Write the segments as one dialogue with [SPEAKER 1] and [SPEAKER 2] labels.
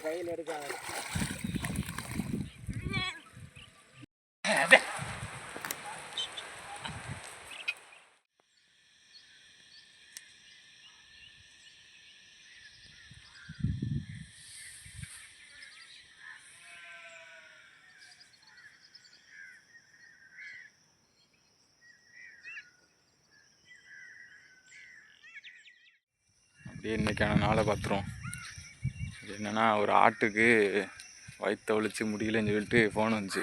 [SPEAKER 1] கையில் எடுக்காது.
[SPEAKER 2] அப்படியே இன்றைக்கான நாளை பார்த்துருவோம். என்னென்னா ஒரு ஆட்டுக்கு வயிற்ற ஒழிச்சு முடியலன்னு சொல்லிட்டு ஃபோன் வந்துச்சு.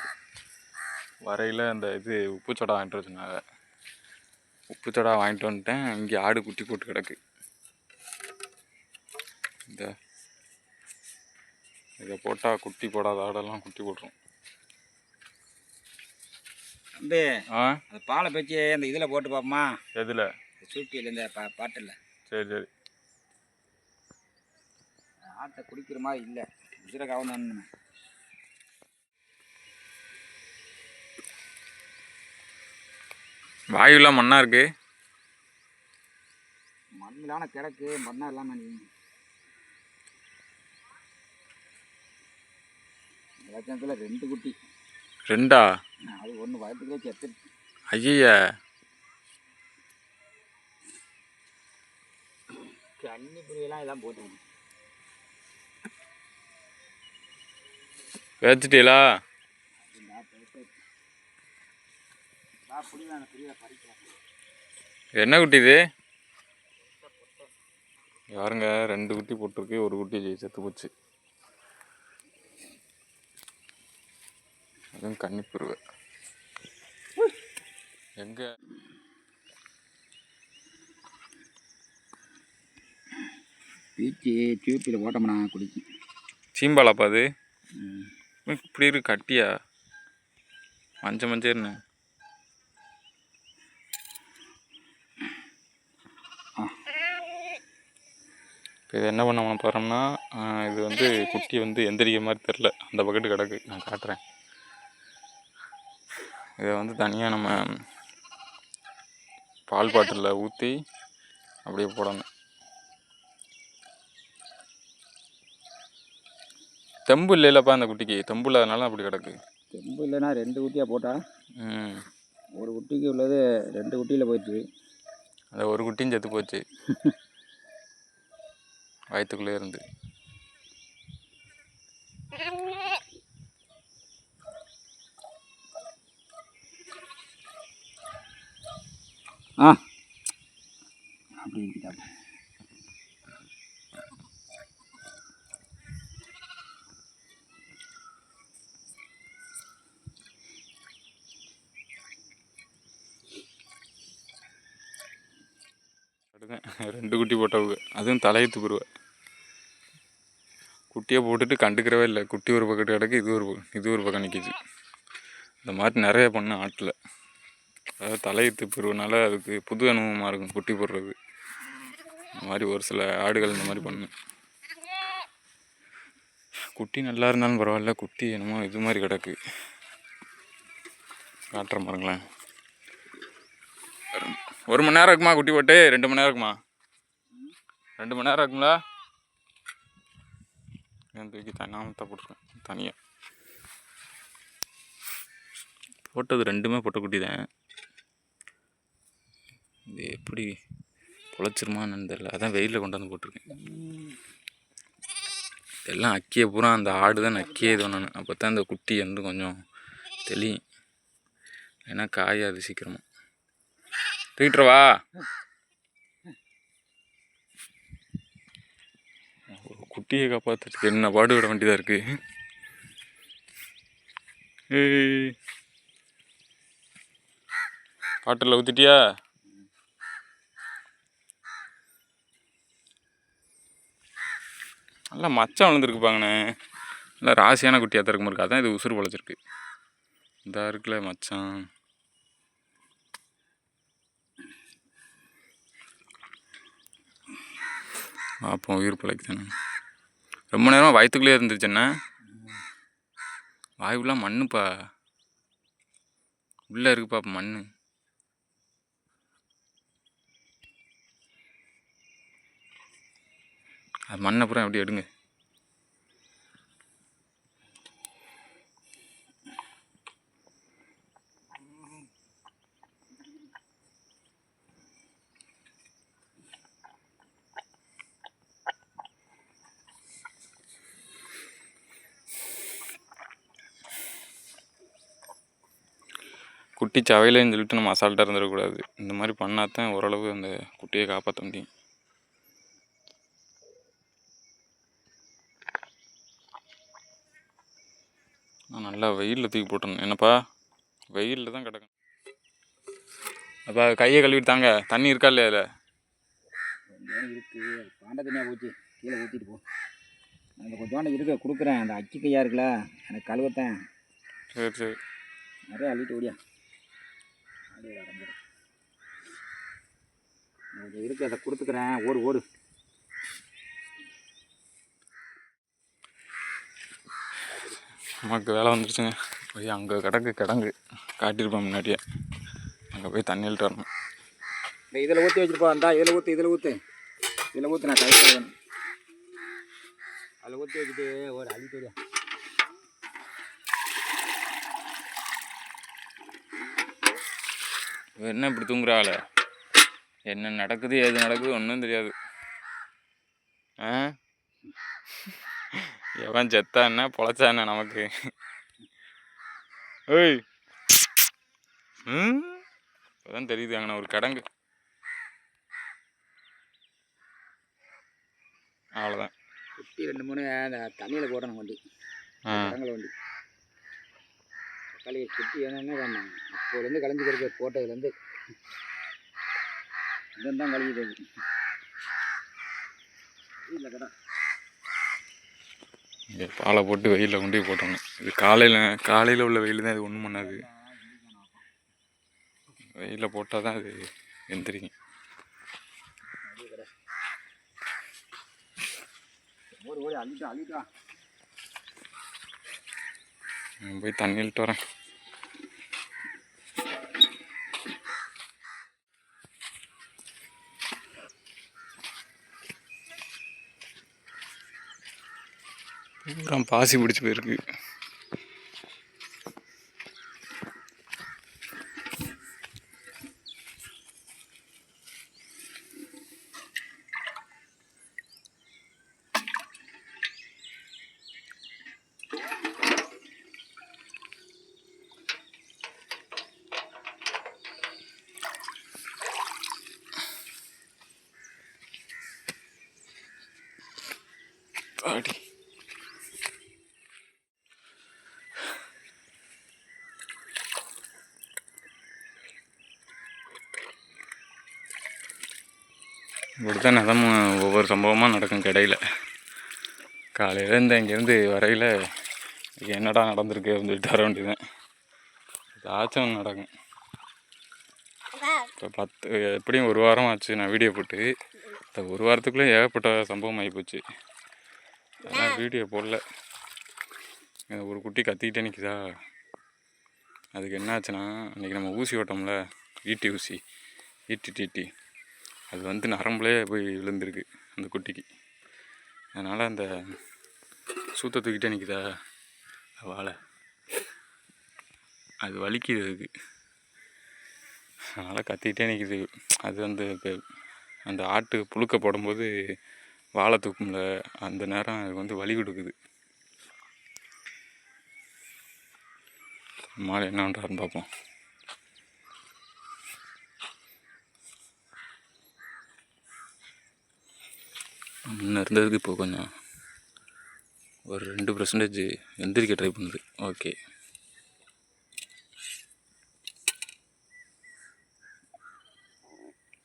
[SPEAKER 2] வரையில் அந்த உப்பு சோடா வாங்கிட்டு வர சொன்னாங்க. உப்பு சோடா வாங்கிட்டு வந்துட்டேன். இங்கே ஆடு குட்டி போட்டு கிடக்கு. இதை போட்டால் குட்டி போடாத ஆடெல்லாம் குட்டி போட்டுரும்.
[SPEAKER 1] தம்பி அந்த பாலை பற்றி அந்த இதில் போட்டு பார்ப்போமா?
[SPEAKER 2] எதில்?
[SPEAKER 1] சூப்பியில் இந்த பாட்டில்.
[SPEAKER 2] சரி சரி.
[SPEAKER 1] ஆட்டை குடிக்கிற மாதிரி இல்லை, உசிர கவனம்.
[SPEAKER 2] வாயுலாம் மண்ணாக இருக்கு.
[SPEAKER 1] மண்ணிலான கிடக்கு, மண்ணா இல்லாமல் லட்சத்தில் 2 குட்டி.
[SPEAKER 2] 2ஆ?
[SPEAKER 1] அது ஒன்று வயதுக்குள்ளே செத்து.
[SPEAKER 2] ஐயா
[SPEAKER 1] தண்ணி புரியெல்லாம் இதெல்லாம் போட்டு
[SPEAKER 2] வச்சுட்டீங்களா? என்ன குட்டி இது? யாருங்க 2 குட்டி போட்டிருக்கு, ஒரு குட்டி செத்து போச்சு. அதுவும் கன்னிப்புருவை. எங்க
[SPEAKER 1] பீச்சு டியூப்பில் போட்டோம்னா குடிக்கும்.
[SPEAKER 2] சீம்பாலாப்பா அது? இப்படி இருக்கு கட்டியா மஞ்சள்னு. இப்போ இது என்ன பண்ண போகிறோம்னா, இது குட்டி எந்திரிக்கிற மாதிரி தெரில. அந்த பக்கெட்டு கிடக்கு, நான் காட்டுறேன். இதை தனியாக நம்ம பால் பாட்டிலில் ஊற்றி அப்படியே போடணும். தெம்பு இல்லைல்லப்பா அந்த குட்டிக்கு. தெம்பு இல்லாதனால அப்படி கிடக்கு.
[SPEAKER 1] தெம்பு இல்லைன்னா 2 குட்டியாக போட்டால் ஒரு குட்டிக்கு உள்ளது 2 குட்டியில் போயிடுச்சு.
[SPEAKER 2] அது ஒரு குட்டியும் செத்து போச்சு வயிற்றுக்குள்ளே இருந்து.
[SPEAKER 1] அப்படி
[SPEAKER 2] அடுங்க 2 குட்டி போட்டவுங்க. அதுவும் தலையத்து பருவ. குட்டியை போட்டுட்டு கண்டுக்கிறவே இல்லை. குட்டி ஒரு பக்கத்து கிடக்கு, இது ஒரு பக்கம் நிற்கிது. இந்த மாதிரி நிறைய பண்ணு ஆட்டில். அதாவது தலையத்து பருவனால அதுக்கு புது அனுபவமாக இருக்கும் குட்டி போடுறது. இந்த மாதிரி ஒரு சில ஆடுகள் இந்த மாதிரி பண்ணு. குட்டி நல்லா இருந்தாலும் பரவாயில்ல, குட்டி என்னமோ இது மாதிரி கிடக்கு. காட்டுறேன் பாருங்களேன். 1 மணி நேரம் இருக்குமா குட்டி போட்டு? 2 மணி நேரம் இருக்குமா? 2 மணி நேரம் இருக்குங்களா? தூக்கி நாமத்தை போட்டுருக்கேன் தனியாக. போட்டது 2மே பொட்டை குட்டி தான். இது எப்படி பொழைச்சிருமான்னு தெரியல. அதான் வெயிலில் கொண்டு வந்து போட்டிருக்கேன். எல்லாம் அக்கியை பூரா அந்த ஆடு தான் அக்கியே இது பண்ணணும். அப்போ தான் அந்த குட்டி கொஞ்சம் தெளியும். ஏன்னா காயாது சீக்கிரமாக. தூக்கிட்டுருவா. ஒரு குட்டியை காப்பாற்றுறதுக்கு என்ன பாடுபட வேண்டியதாக இருக்குது. பாட்டில் ஊற்றிட்டியா? நல்லா மச்சம் விழுந்துருக்குப்பாங்கண்ணே. நல்லா ராசியான குட்டியாக தான் இருக்கும். அதான் இது உசுறு பொழைச்சிருக்கு. இந்த இருக்குல்ல மச்சான். அப்போ உயிர் பிழைக்குதானே. ரொம்ப நேரமாக வயிற்றுக்குள்ளேயே இருந்துச்சுண்ணே. வாயுலாம் மண்ணுப்பா உள்ளே இருக்குப்பா மண். அது மண் அப்புறம் எப்படி எடுங்க. குட்டி சவையிலன்னு சொல்லிட்டு நம்ம அசால்ட்டாக இருந்துடக்கூடாது. இந்த மாதிரி பண்ணால் தான் ஓரளவு அந்த குட்டியை காப்பாற்ற முடியும். நல்லா வெயிலில் தூக்கி போட்டணும். என்னப்பா வெயிலில் தான் கிடக்கும். அப்போ கையை கழுவிட்டு தாங்க. தண்ணி இருக்கா இல்லையா அதில்?
[SPEAKER 1] இருக்குது. பாண்ட தண்ணியாக போச்சு, கீழே ஊற்றிட்டு போ. அந்த கொஞ்சோண்டு இருக்க கொடுக்குறேன். அந்த அக்கி கையாக இருக்குல்ல, எனக்கு கழுவத்தேன்.
[SPEAKER 2] சரி சரி,
[SPEAKER 1] நிறைய அள்ளிட்டு ஓடியா. கொஞ்சம் இருக்கு, அதை கொடுத்துக்கிறேன். ஓடு ஓடு.
[SPEAKER 2] நமக்கு வேலை வந்துருச்சுங்க. போய் அங்கே கிடங்கு காட்டியிருப்பேன் முன்னாடியே. அங்கே போய் தண்ணி இழுட்டு வரணும்.
[SPEAKER 1] இதில் ஊற்றி வச்சுருப்பா. இந்தா இதில் ஊற்று. நான் கை வேணும். அதில் ஊற்றி வச்சுட்டு ஒரு அள்ளிட்டு ஓடியா.
[SPEAKER 2] என்ன இப்படி தூங்குறாள்? என்ன நடக்குது ஏது நடக்குது ஒன்றும் தெரியாது. எவன் செத்தா என்ன பொழைச்சா என்ன நமக்கு? ஏய், இப்போதான் தெரியுது அங்கே ஒரு கிடங்கு. அவ்வளோதான்.
[SPEAKER 1] குட்டி 2-3 அந்த தண்ணியில் போடணும் வண்டி. கிடங்குல வண்டி தக்காளி குட்டி என்னென்ன வேணும். அப்போலேருந்து கலைஞ்சிக்கிறது போட்டதுலேருந்து இதெல்லாம் கழிஞ்சிது. இல்லை கடை
[SPEAKER 2] பாலை போட்டு வெயிலில் கொண்டு போய் போட்டோங்க. இது காலையில் உள்ள வெயில் தான் இது ஒன்றும் பண்ணாது. வெயிலில் போட்டால் தான் அது எந்திரிக்கும். போய் தண்ணி இழுட்டு வரேன். பூரா பாசி பிடிச்சி போயிருக்கு. பாடி இப்படித்தான் ஒவ்வொரு சம்பவமாக நடக்கும் கடையில். காலையில் இங்கேருந்து வரையில் என்னடா நடந்திருக்கு அப்படின்னு சொல்லிட்டு வர வேண்டியதுதான். ஏதாச்சும் நடக்கும். இப்போ எப்படியும் ஒரு வாரம் ஆச்சு நான் வீடியோ போட்டு. இந்த ஒரு வாரத்துக்குள்ளே ஏகப்பட்ட சம்பவம் ஆகிப்போச்சு. அதான் வீடியோ போடல. ஒரு குட்டி கத்திக்கிட்டே நிற்குதா. அதுக்கு என்ன ஆச்சுன்னா, அன்றைக்கி நம்ம ஊசி ஓட்டோம்ல, ஈட்டி ஊசி, ஈட்டி அது நரம்புலேயே போய் விழுந்திருக்கு அந்த குட்டிக்கு. அதனால் அந்த சூத்தை தூக்கிட்டே நிற்குதா வாழை, அது வலிக்குது அதுக்கு. அதனால் கத்திக்கிட்டே நிற்குது. அது இப்போ அந்த ஆட்டு புழுக்க போடும்போது வாழை தூக்கும்ல, அந்த நேரம் அதுக்கு வலி கொடுக்குது. மாலை என்ன பண்ணுறாருன்னு பார்ப்போம். முன்ன இருந்ததுக்கு இப்போ கொஞ்சம் ஒரு 2% எந்திரிக்க ட்ரை பண்ணுது. ஓகே,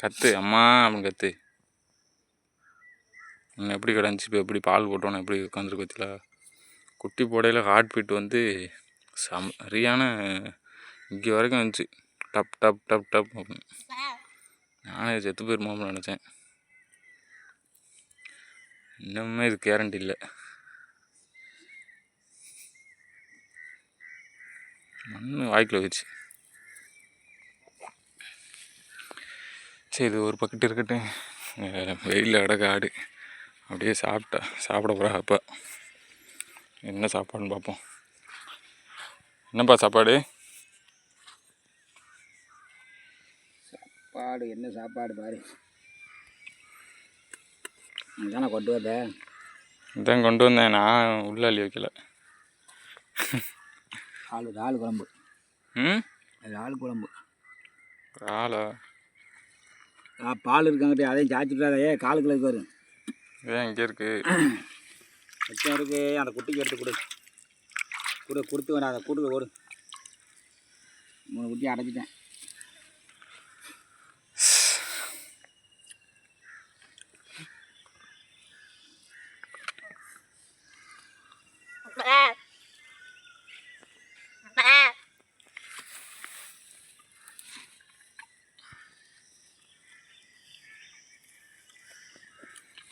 [SPEAKER 2] கத்து அம்மா அப்படின்னு கத்து. இன்னும் எப்படி கிடந்துச்சு? இப்போ எப்படி பால் போட்டோன்னு எப்படி உட்காந்துருக்கு பற்றில. குட்டி போடையில் ஹார்ட் பீட் சரியான இங்கே வரைக்கும் வந்துச்சு. டப் டப் டப் டப் அப்படின்னு. நானே செத்து போயிருமோன்னு நினச்சேன். இன்னுமே இது கேரண்டி இல்லை. மண் வாய்க்கில் வச்சு. சரி, இது ஒரு பக்கெட்டு இருக்கட்டும். வெயிலில் கிடக்க அப்படியே சாப்பிட போகிறா. அப்போ என்ன சாப்பாடுன்னு பார்ப்போம். என்னப்பா சாப்பாடு?
[SPEAKER 1] சாப்பாடு என்ன சாப்பாடு பாரு. தானே கொண்டு வந்தேன்.
[SPEAKER 2] இதான் கொண்டு வந்தேன். நான் உள்ளாளி வைக்கல.
[SPEAKER 1] ஆள் குழம்பு. ஆள் குழம்பு.
[SPEAKER 2] ஆளா?
[SPEAKER 1] பால் இருக்காங்கிட்டே அதையும் சாய்ச்சிட்டாதே. காலுக்குள்ள இருக்கு வரும்.
[SPEAKER 2] ஏன் இங்கே இருக்கு?
[SPEAKER 1] மிச்சம் இருக்கு. அந்த குட்டிக்கு எடுத்து கொடுத்து வேணாம். அதை கூட்டுக்கு ஓடு. 3 குட்டி அடைச்சிட்டேன்.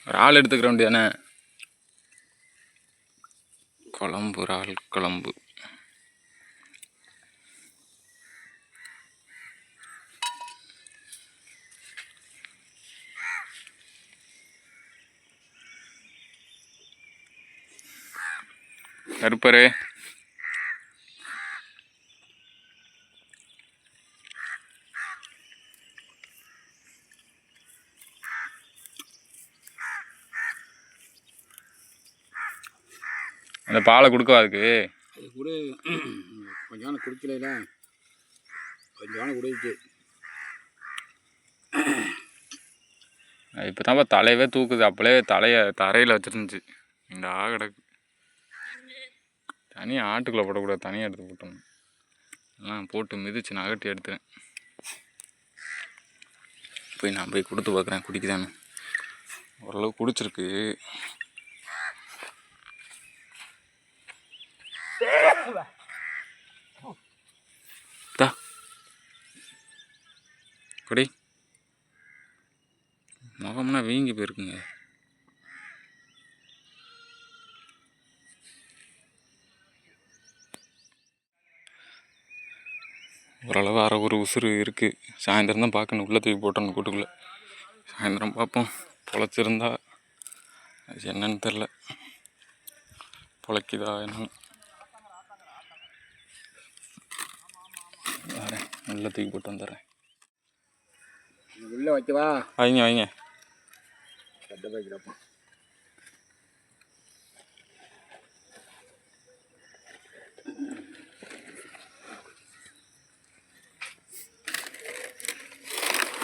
[SPEAKER 2] ஒரு ஆள் எடுத்துக்கிற வேண்டியதானே. குழம்பு, இறால் குழம்பு. கருப்பரே, அந்த பாலை கொடுக்கவா? அதுக்கு
[SPEAKER 1] அது கூட கொஞ்சம் குடிக்கல. கொஞ்சம் குடிச்சு
[SPEAKER 2] இப்போ தான்ப்பா தலையவே தூக்குது. அப்போலே தலையை தரையில் வச்சுருந்துச்சு. இந்த கிடக்கு. தனியாக ஆட்டுக்குள்ளே போடக்கூடாது. தனியாக எடுத்து போட்டோம். எல்லாம் போட்டு மிதிச்சு நகட்டி எடுத்துறேன். நான் போய் கொடுத்து பார்க்குறேன் குடிக்குதானு. ஓரளவு குடிச்சிருக்கு. குடி. முகம்னா வீங்கி போயிருக்குங்க. ஓரளவு அரை ஒரு உசுறு இருக்குது. சாயந்தரம் தான் பார்க்கணும். உள்ளே தூக்கி போட்டோன்னு கூட்டுக்குள்ளே. சாயந்தரம் பார்ப்போம். பொழைச்சிருந்தா அது என்னன்னு தெரில. பொழைக்குதா என்னன்னு. வரேன், உள்ளே தூக்கி போட்டு வந்துடுறேன்.
[SPEAKER 1] உள்ளே வைக்கவா?
[SPEAKER 2] வைங்க.
[SPEAKER 1] வைக்கிறப்போ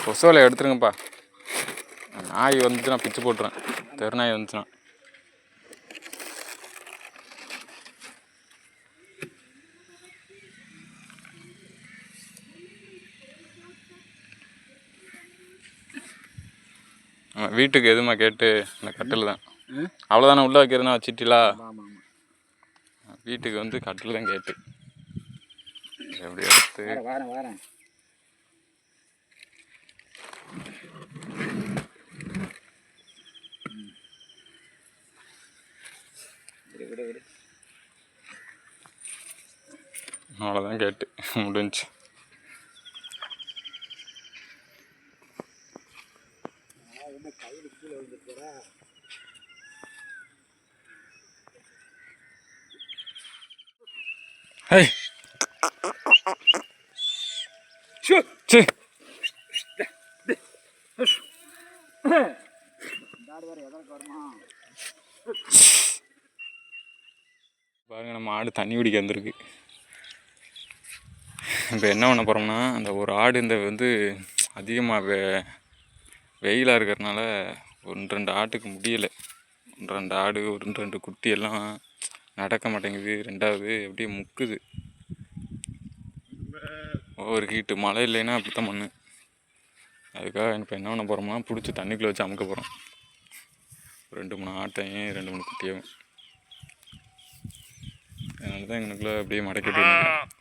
[SPEAKER 2] கொசுவலை எடுத்துருங்கப்பா. நாய் வந்துச்சுன்னா பிச்சு போட்டுறேன். தெருநாய் வந்துச்சுன்னா. வீட்டுக்கு எதுமா கேட்டு இந்த கட்டில் தான். அவ்வளோதானே உள்ளே வைக்கிறதுனா வச்சிட்டீங்களா? வீட்டுக்கு வந்து கட்டில் தான் கேட்டு எப்படி எடுத்து
[SPEAKER 1] வரேன்.
[SPEAKER 2] அவ்வளோதான் கேட்டு முடிஞ்சு. Hey. சரி பாருங்க, நம்ம ஆடு தண்ணி குடிக்க வந்திருக்கு. இப்போ என்ன பண்ண போகிறோம்னா, அந்த ஒரு ஆடு இந்த வந்து அதிகமாக வெயிலாக இருக்கிறதுனால 1-2 ஆட்டுக்கு முடியலை. 1-2 ஆடு, 1-2 குட்டி எல்லாம் நடக்க மாட்டேங்குது. 2வது அப்படியே முக்குது. ஒவ்வொரு ஹீட்டு மழை இல்லைன்னா அப்படித்தான் பண்ணு. அதுக்காக இப்போ என்ன பண்ண போகிறோம்னா, பிடிச்சி தண்ணிக்குள்ளே வச்சு அமுக்க போகிறோம். 2-3 ஆட்டையும் 2-3 குட்டியும். அதனால தான் எங்களுக்குள்ளே அப்படியே மடக்கிட்டு நிற்கிறேன்.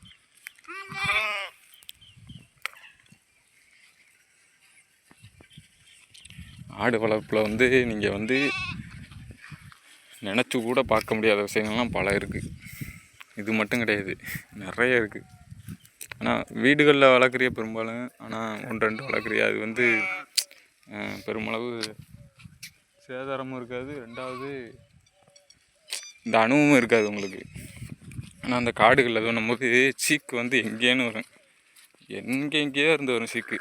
[SPEAKER 2] ஆடு வளர்ப்பில் வந்து நீங்கள் வந்து நினச்சி கூட பார்க்க முடியாத விஷயங்கள்லாம் பல இருக்குது. இது மட்டும் கிடையாது, நிறைய இருக்குது. ஆனால் வீடுகளில் வளர்க்குறிய பெரும்பாலும். ஆனால் 1-2 வளர்க்குறிய அது வந்து பெருமளவு சேதாரமும் இருக்காது, ரெண்டாவது இந்த அணுவும் இருக்காது உங்களுக்கு. ஆனால் அந்த காடுகளில் அது பண்ணும்போது சீக்கு வந்து எங்கேன்னு வரும், எங்கேயோ இருந்து வரும் சீக்கு.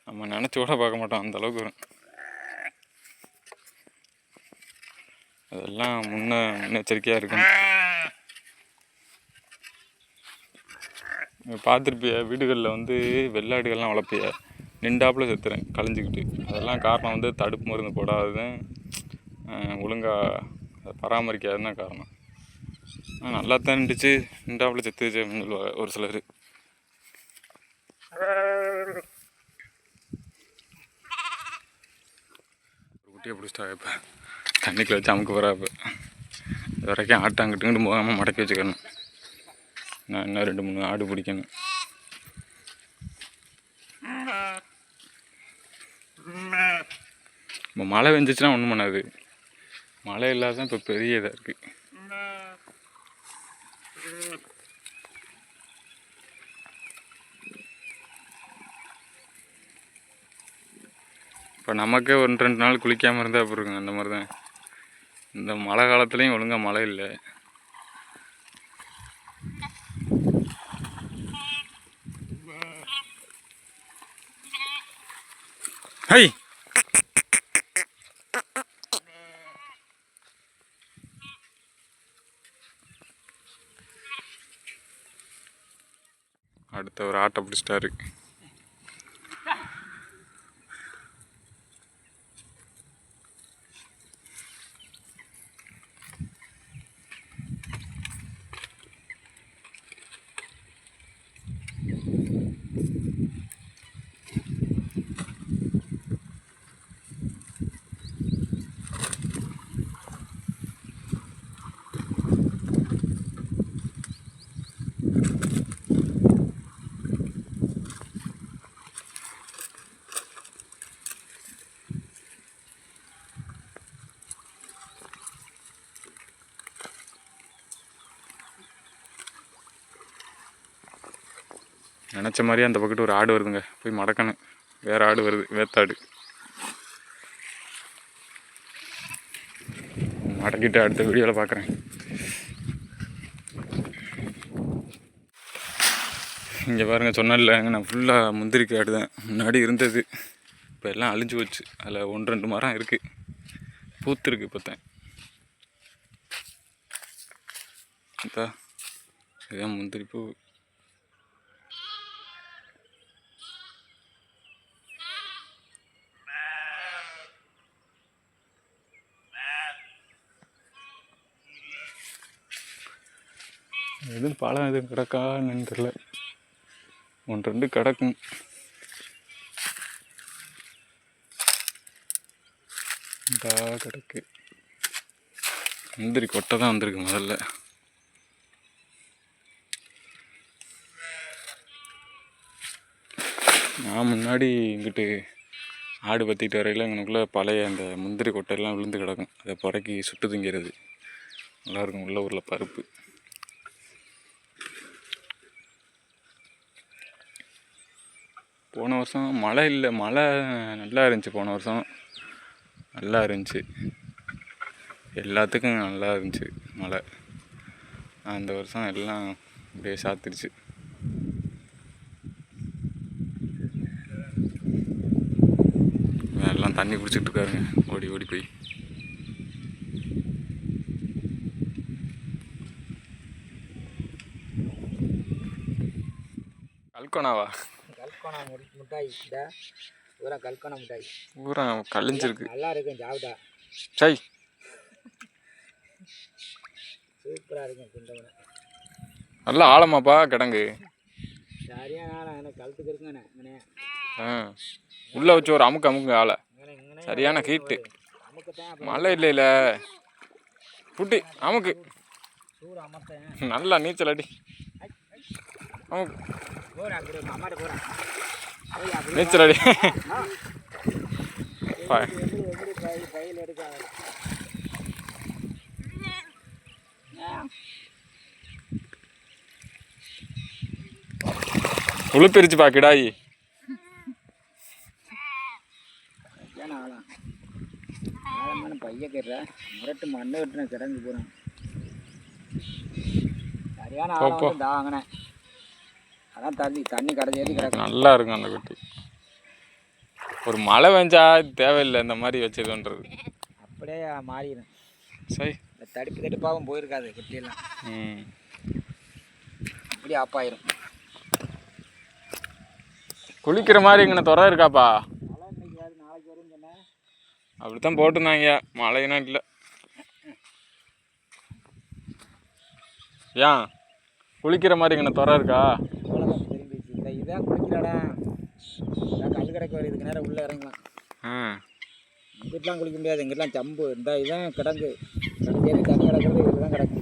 [SPEAKER 2] நம்ம நினச்சி கூட பார்க்க மாட்டோம், அந்தளவுக்கு வரும். அதெல்லாம் முன்னெச்சரிக்கையாக இருக்கணும். பார்த்துருப்பிய வீடுகளில் வந்து வெள்ளாடுகள்லாம் வளர்ப்பிய, நின்றாப்புல செத்துறேன் களைஞ்சிக்கிட்டு. அதெல்லாம் காரணம் வந்து தடுப்பு மருந்து போடாததும் ஒழுங்காக அதை பராமரிக்காதுன்னு தான் காரணம். நல்லா தான் நின்றுச்சு, நின்றாப்புல செத்துச்சு அப்படின்னு சொல்லுவாங்க ஒரு சிலர். ஒரு குட்டியை பிடிச்சிட்டாங்க இப்போ, தண்ணிக்குள்ள வச்சு அமுக்க போகிறா. இப்போ இது வரைக்கும் ஆட்டாங்கிட்டுங்கிட்டு போகாமல் மடக்கி வச்சுக்கணும். நான் இன்னும் 2-3 ஆடு பிடிக்கணும். இப்போ மழை பெஞ்சிச்சுன்னா ஒன்றும் பண்ணாது, மழை இல்லாத இப்போ பெரிய இதாக இருக்குது. இப்போ நமக்கே 1-2 நாள் குளிக்காமல் இருந்தால் அப்படி இருக்குங்க. அந்த மாதிரி தான் இந்த மழை காலத்துலேயும் ஒழுங்காக மழை இல்லை. ஹை, அடுத்த ஒரு ஆட்டை பிடிச்சிட்டாரு. நினச்ச மாதிரியே அந்த பக்கத்து ஒரு ஆடு வருதுங்க, போய் மடக்கணும். வேறு ஆடு வருது, வேத்தாடு. மடக்கிட்டு அடுத்த வீடியோவில் பார்க்குறேன். இங்கே பாருங்கள், சொன்னல நான் ஃபுல்லாக முந்திரி காடு தான் முன்னாடி இருந்தது. இப்போ எல்லாம் அழிஞ்சு போச்சு. அதில் 1-2 மரம் இருக்குது, பூத்துருக்கு. இப்போத்தான் இதுதான் முந்திரி பூ. எதுவும் பழம் எதுவும் கிடக்கான்னு தெரியல, 1-2 கிடக்கும். கிடக்கு. முந்திரி கொட்டை தான் வந்திருக்கு முதல்ல. நான் முன்னாடி இங்கிட்டு ஆடு பற்றிட்டு வரையில் எங்களுக்குள்ளே பழைய அந்த முந்திரி கொட்டையெல்லாம் விழுந்து கிடக்கும். அதை புறக்கி சுட்டு திங்கிறது நல்லாயிருக்கும். உள்ள ஊரில் பருப்பு. போன வருஷம் மழை இல்லை, மழை நல்லா இருந்துச்சு. போன வருஷம் நல்லா இருந்துச்சு, எல்லாத்துக்கும் நல்லா இருந்துச்சு மழை. அந்த வருஷம் எல்லாம் அப்படியே சாத்திருச்சு. எல்லாம் தண்ணி குடிச்சிட்டு இருக்காருங்க, ஓடி ஓடி போய். கல்கோனாவா?
[SPEAKER 1] கல்கோனா மிட்டாய், பூரா கல்கோனா மிட்டாய்,
[SPEAKER 2] பூரா கழிஞ்சிருக்கு.
[SPEAKER 1] நல்லா இருக்கும், சாப்பிட்டா
[SPEAKER 2] சை
[SPEAKER 1] சூப்பராக இருக்கும். குண்டவனை
[SPEAKER 2] நல்லா ஆழமாப்பா கிடங்கு,
[SPEAKER 1] சரியான ஆழம். எனக்கு கழுத்துக்கு இருக்குங்கண்ணே.
[SPEAKER 2] உள்ளே வச்சு ஒரு அமுக்கு ஆளை, சரியான ஹீட்டு. மழை இல்லையில புட்டி அமுக்கு, நல்லா நீச்சல் அடி அமுக்கு, நீச்சல் அடி. உளுப்பிரிச்சு பாக்கிடாயி.
[SPEAKER 1] முரட்டு மண்ணை வெட்டின கிடங்கு போகிறேன். சரியான
[SPEAKER 2] போ,
[SPEAKER 1] ஆழம்
[SPEAKER 2] போ.
[SPEAKER 1] வந்து வாங்கினேன். அதான் தண்ணி கடைஞ்சி ஏறி கிடக்கு.
[SPEAKER 2] நல்லா இருக்கும் அந்த குட்டி. ஒரு மழை பெஞ்சா தேவையில்லை இந்த மாதிரி வச்சுக்கன்றது.
[SPEAKER 1] அப்படியே மாறிடும்.
[SPEAKER 2] சரி.
[SPEAKER 1] இந்த தடுப்பாகவும் போயிருக்காது குட்டியெல்லாம்.
[SPEAKER 2] ம்.
[SPEAKER 1] அப்படியே ஆப்பாயிரும்.
[SPEAKER 2] குளிக்கிற மாதிரி இங்கே துறை இருக்காப்பா?
[SPEAKER 1] மழை இன்னைக்கு நாளைக்கு வரும்னு சொன்னேன்.
[SPEAKER 2] அப்படித்தான் போட்டிருந்தாங்க, மழைனா இல்லை. ஏன் குளிக்கிற மாதிரி இங்கே துறை இருக்கா?
[SPEAKER 1] அவ்வளோதான் திரும்பிச்சு. இந்த இதான் குளிக்கிறாடா. இதான் கல் கிடக்கு வருது. இதுக்கு நேரம் உள்ளே இறங்கலாம். இங்கிட்டலாம் குளிக்க முடியாது. இங்கிட்டலாம் சம்பு. இந்த இதான் கிடங்கு. கடஞ்சேரி தண்ணி கிடக்கிறது இதில் தான் கிடக்கு.